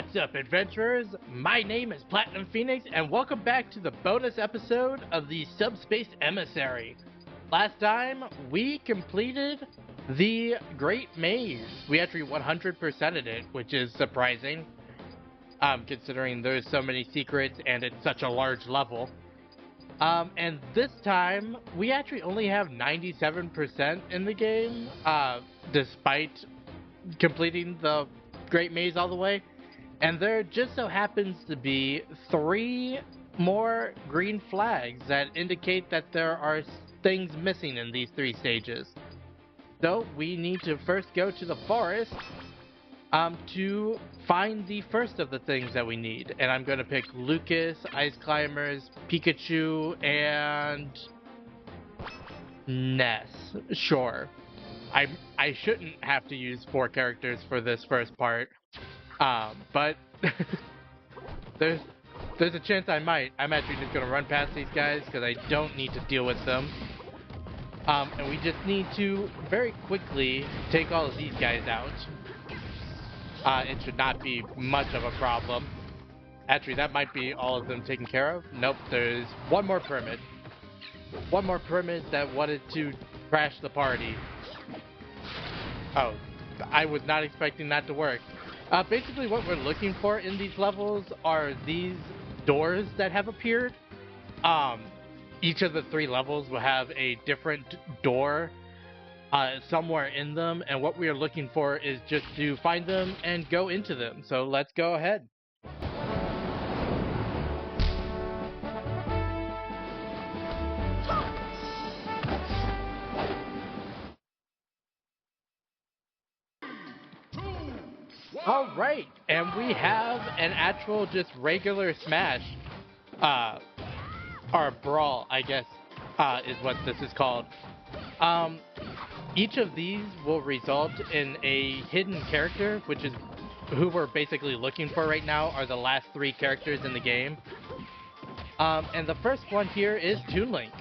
What's up, adventurers? My name is Platinum Phoenix, and welcome back to the bonus episode of the Subspace Emissary. Last time, we completed the Great Maze. We actually 100%ed it, which is surprising, considering there's so many secrets and it's such a large level. And this time, we actually only have 97% in the game, despite completing the Great Maze all the way. And there just so happens to be 3 more green flags that indicate that there are things missing in these 3 stages. So we need to first go to the forest to find the first of the things that we need. And I'm going to pick Lucas, Ice Climbers, Pikachu, and Ness. Sure. I shouldn't have to use 4 characters for this first part. But there's a chance I might. I'm actually just gonna run past these guys because I don't need to deal with them. And we just need to very quickly take all of these guys out. It should not be much of a problem. Actually, that might be all of them taken care of. Nope, there's one more permit. One more permit that wanted to crash the party. Oh, I was not expecting that to work. Basically what we're looking for in these levels are these doors that have appeared. Each of the 3 levels will have a different door somewhere in them, and what we are looking for is just to find them and go into them. So let's go ahead. Alright, and we have an actual just regular Smash, or Brawl, I guess, is what this is called. Each of these will result in a hidden character, which is who we're basically looking for right now, are the last 3 characters in the game. And the first one here is Toon Link.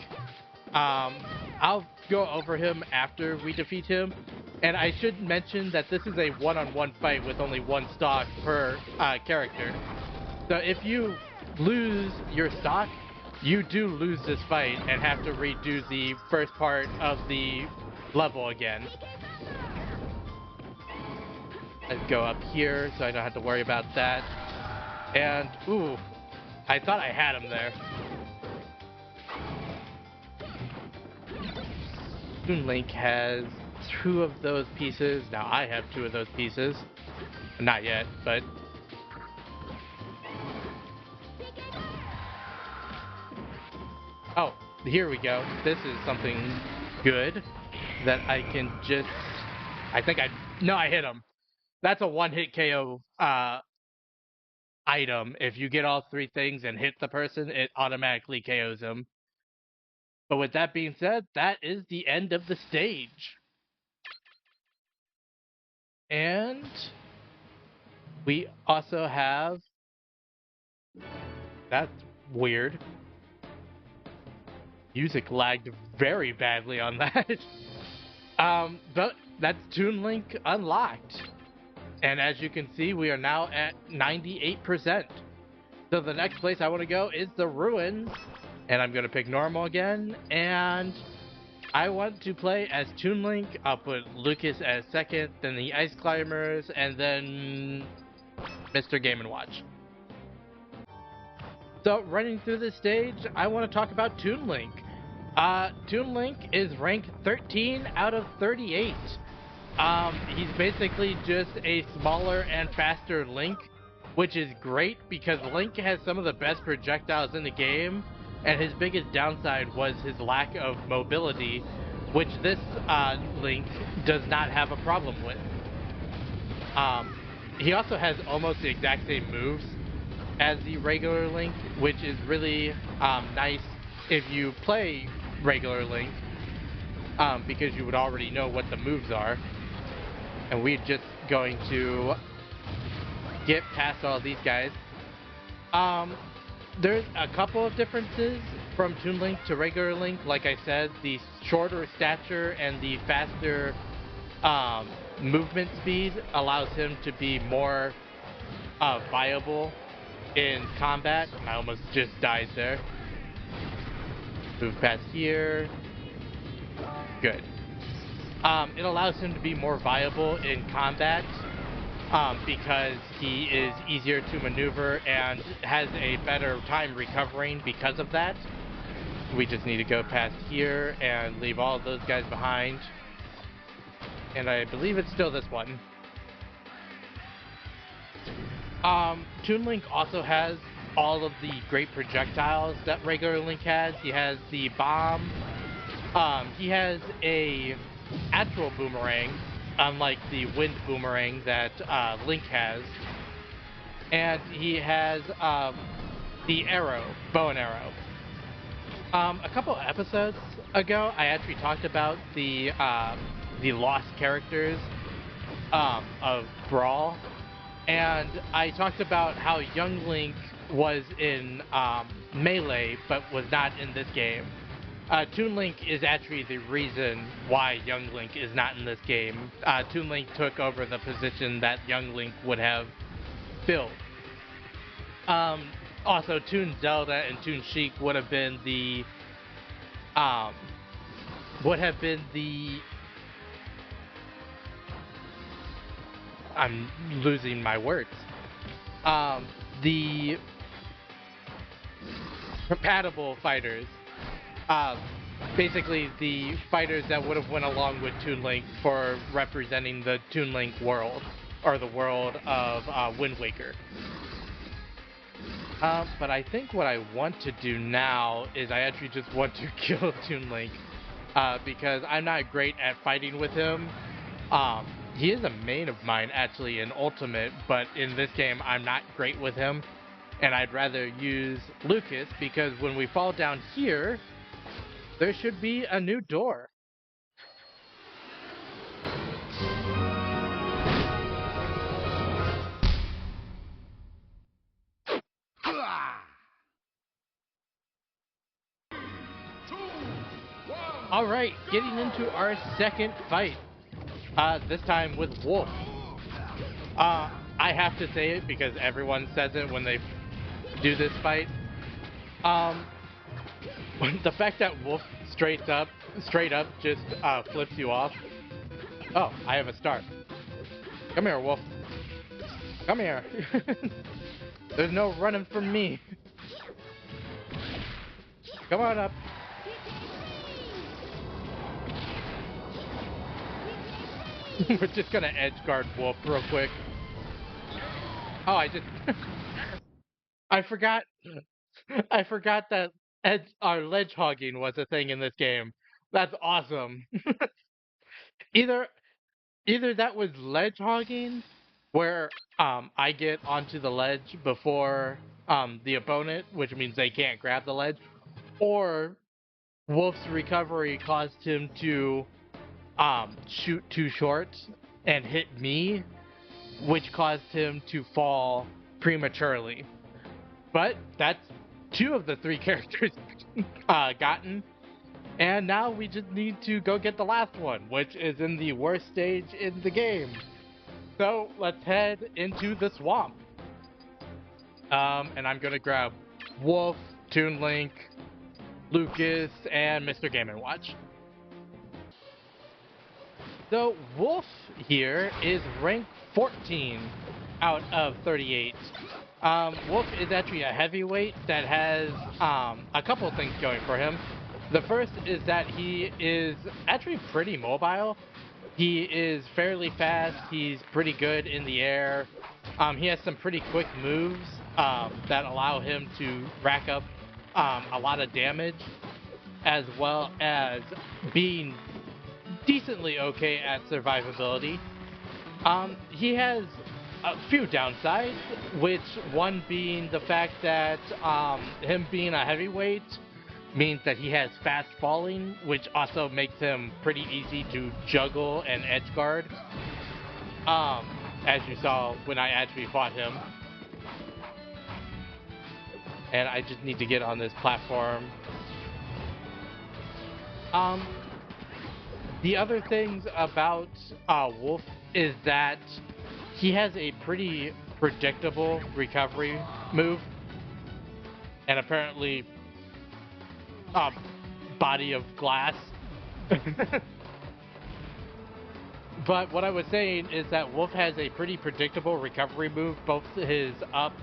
I'll go over him after we defeat him. And I should mention that this is a one-on-one fight with only 1 stock per character. So if you lose your stock, you do lose this fight and have to redo the first part of the level again. Let's go up here so I don't have to worry about that. And, ooh, I thought I had him there. Toon Link has 2 of those pieces. Now I have 2 of those pieces. Not yet, but... Oh, here we go. This is something good that I can just... No, I hit him. That's a one-hit KO item. If you get all 3 things and hit the person, it automatically KOs him. But with that being said, that is the end of the stage. And we also have... That's weird. Music lagged very badly on that. But that's Toon Link unlocked. And as you can see, we are now at 98%. So the next place I want to go is the Ruins. And I'm going to pick normal again. And I want to play as Toon Link. I'll put Lucas as second, then the Ice Climbers, and then Mr. Game & Watch. So, running through this stage, I want to talk about Toon Link. Toon Link is ranked 13 out of 38. He's basically just a smaller and faster Link, which is great because Link has some of the best projectiles in the game, and his biggest downside was his lack of mobility, which this Link does not have a problem with. He also has almost the exact same moves as the regular Link, which is really nice if you play regular Link, because you would already know what the moves are. And we're just going to get past all these guys. There's a couple of differences from Toon Link to regular Link. Like I said, the shorter stature and the faster movement speed allows him to be more viable in combat. I almost just died there. Move past here. Good. It allows him to be more viable in combat because he is easier to maneuver and has a better time recovering because of that. We just need to go past here and leave all of those guys behind. And I believe it's still this one. Toon Link also has all of the great projectiles that regular Link has. He has the bomb. He has a actual boomerang, unlike the wind boomerang that Link has. And he has the arrow, bow and arrow. A couple episodes ago, I actually talked about the lost characters of Brawl, and I talked about how Young Link was in Melee, but was not in this game. Toon Link is actually the reason why Young Link is not in this game. Toon Link took over the position that Young Link would have filled. Also, Toon Zelda and Toon Sheik would have been the I'm losing my words. The compatible fighters. Basically the fighters that would have went along with Toon Link for representing the Toon Link world, or the world of Wind Waker. But I think what I want to do now is I actually just want to kill Toon Link, because I'm not great at fighting with him. He is a main of mine actually in Ultimate, but in this game I'm not great with him, and I'd rather use Lucas, because when we fall down here, there should be a new door. Alright, getting into our second fight. This time with Wolf. I have to say it because everyone says it when they do this fight. The fact that Wolf straight up just flips you off. Oh, I have a start. Come here, Wolf. Come here. There's no running from me. Come on up. We're just gonna edge guard Wolf real quick. Oh, I forgot that our ledge hogging was a thing in this game. That's awesome. Either that was ledge hogging, where I get onto the ledge before the opponent, which means they can't grab the ledge, or Wolf's recovery caused him to shoot too short and hit me, which caused him to fall prematurely. But that's two of the three characters gotten, and now we just need to go get the last one, which is in the worst stage in the game. So let's head into the swamp. And I'm gonna grab Wolf, Toon Link, Lucas, and Mr. Game & Watch. So Wolf here is rank 14 out of 38. Wolf is actually a heavyweight that has a couple things going for him. The first is that he is actually pretty mobile. He is fairly fast. He's pretty good in the air. He has some pretty quick moves that allow him to rack up a lot of damage, as well as being decently okay at survivability. He has a few downsides, which one being the fact that him being a heavyweight means that he has fast falling, which also makes him pretty easy to juggle and edge guard, as you saw when I actually fought him. And I just need to get on this platform. The other things about Wolf is that he has a pretty predictable recovery move, and apparently, um, body of glass. But what I was saying is that Wolf has a pretty predictable recovery move. Both his up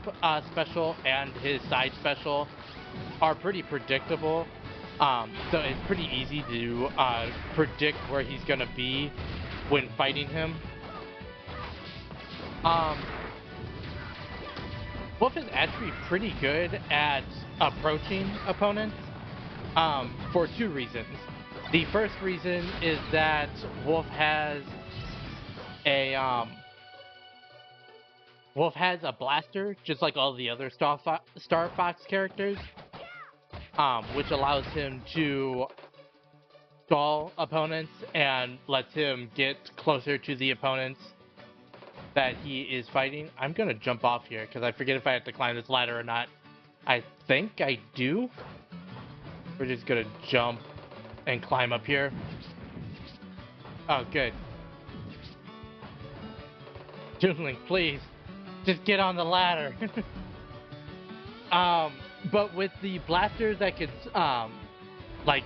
special and his side special are pretty predictable. So it's pretty easy to predict where he's going to be when fighting him. Wolf is actually pretty good at approaching opponents for two reasons. The first reason is that Wolf has a blaster, just like all the other Star Fox characters, which allows him to stall opponents and lets him get closer to the opponents that he is fighting. I'm gonna jump off here because I forget if I have to climb this ladder or not. I think I do. We're just gonna jump and climb up here. Oh, good. Toonlink, please, just get on the ladder. But with the blasters that could, like,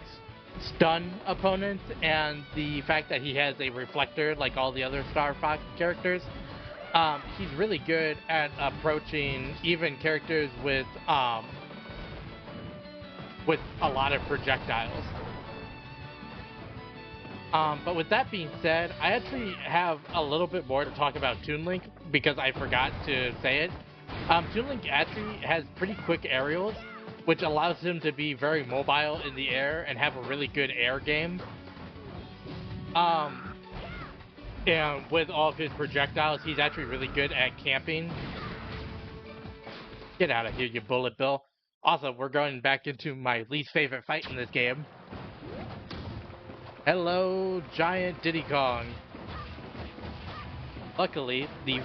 stun opponents, and the fact that he has a reflector like all the other Star Fox characters, he's really good at approaching even characters with a lot of projectiles. But with that being said, I actually have a little bit more to talk about Toonlink because I forgot to say it. Toonlink actually has pretty quick aerials, which allows him to be very mobile in the air and have a really good air game. And with all of his projectiles, he's actually really good at camping. Get out of here, you bullet bill. Also, we're going back into my least favorite fight in this game. Hello, giant Diddy Kong. Luckily, the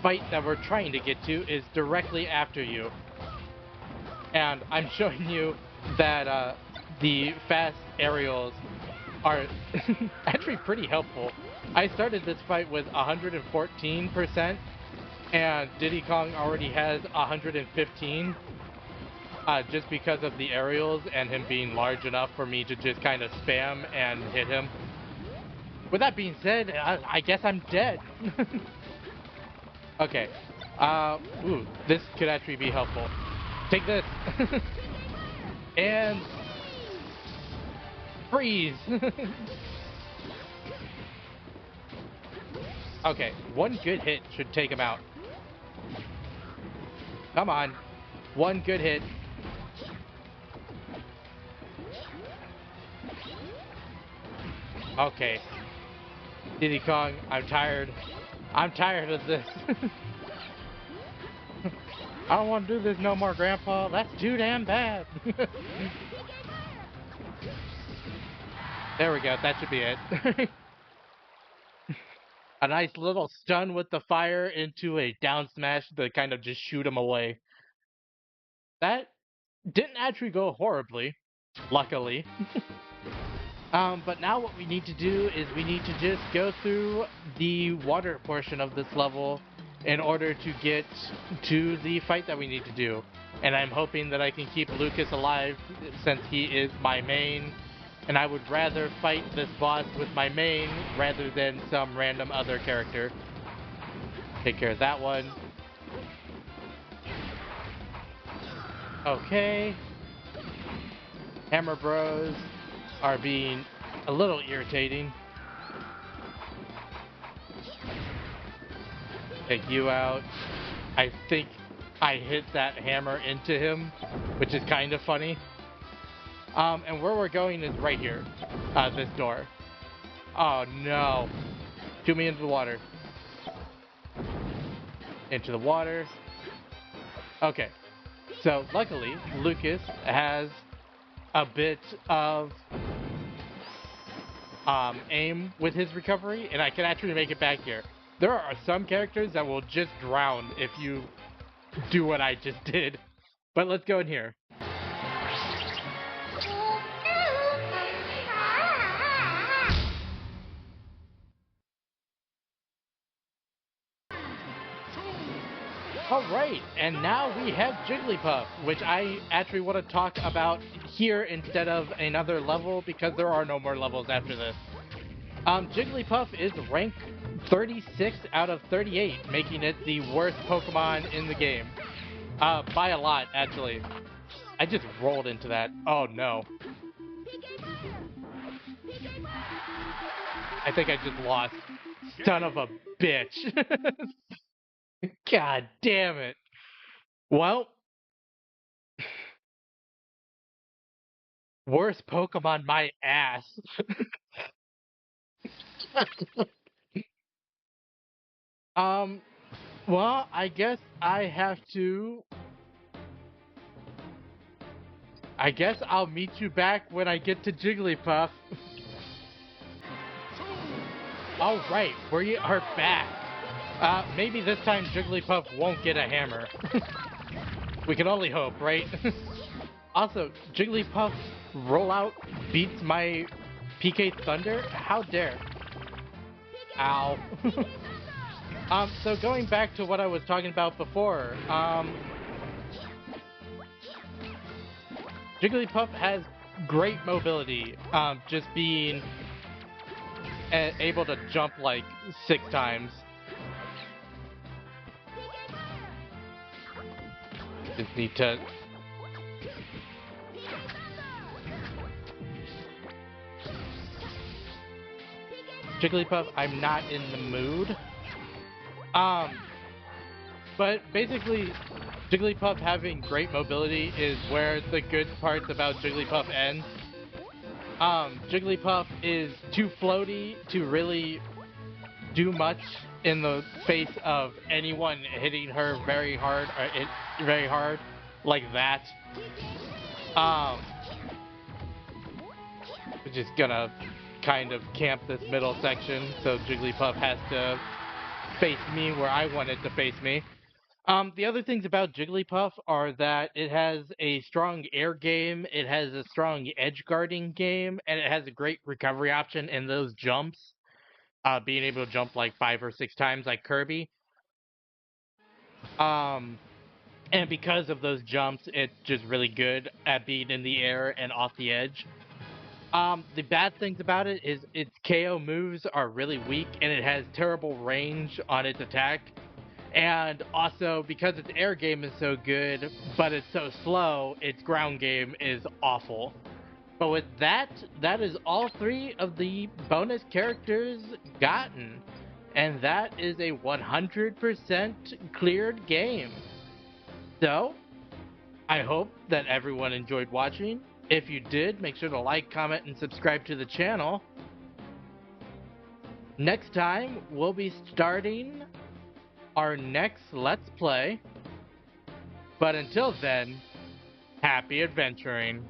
fight that we're trying to get to is directly after you. And I'm showing you that the fast aerials are actually pretty helpful. I started this fight with 114%, and Diddy Kong already has 115. Just because of the aerials and him being large enough for me to just kind of spam and hit him. With that being said, I guess I'm dead. Okay. Ooh, this could actually be helpful. Take this. And freeze. Okay, one good hit should take him out. Come on. One good hit. Okay. Diddy Kong, I'm tired. I'm tired of this. I don't want to do this no more, Grandpa. That's too damn bad. There we go. That should be it. A nice little stun with the fire into a down smash to kind of just shoot him away. That didn't actually go horribly, luckily. But now what we need to do is we need to just go through the water portion of this level in order to get to the fight that we need to do. And I'm hoping that I can keep Lucas alive since he is my main. And I would rather fight this boss with my main rather than some random other character. Take care of that one. Okay. Hammer Bros are being a little irritating. Take you out. I think I hit that hammer into him, which is kind of funny. And where we're going is right here. This door. Oh no. Shoot me into the water. Into the water. Okay. So, luckily, Lucas has a bit of aim with his recovery, and I can actually make it back here. There are some characters that will just drown if you do what I just did. But let's go in here. Alright, and now we have Jigglypuff, which I actually want to talk about here instead of another level because there are no more levels after this. Jigglypuff is ranked 36 out of 38, making it the worst Pokemon in the game. By a lot, actually. I just rolled into that. Oh no. I think I just lost. Son of a bitch. God damn it. Well, worst Pokemon my ass. um, well, I guess I'll meet you back when I get to Jigglypuff. Alright, we are back. Maybe this time Jigglypuff won't get a hammer. We can only hope, right? Also, Jigglypuff's rollout beats my PK Thunder? How dare. Ow. So going back to what I was talking about before, Jigglypuff has great mobility, just being able to jump like 6 times. Just need to... Jigglypuff, I'm not in the mood. But basically, Jigglypuff having great mobility is where the good parts about Jigglypuff end. Jigglypuff is too floaty to really do much in the face of anyone hitting her very hard, like that. We're just gonna kind of camp this middle section, so Jigglypuff has to face me where I want it to face me. The other things about Jigglypuff are that it has a strong air game, it has a strong edge guarding game, and it has a great recovery option in those jumps. Being able to jump like 5 or 6 times like Kirby. And because of those jumps, it's just really good at being in the air and off the edge. The bad things about it is its KO moves are really weak, and it has terrible range on its attack. And also, because its air game is so good, but it's so slow, its ground game is awful. But with that, that is all 3 of the bonus characters gotten. And that is a 100% cleared game. So, I hope that everyone enjoyed watching. If you did, make sure to like, comment, and subscribe to the channel. Next time, we'll be starting our next Let's Play. But until then, happy adventuring.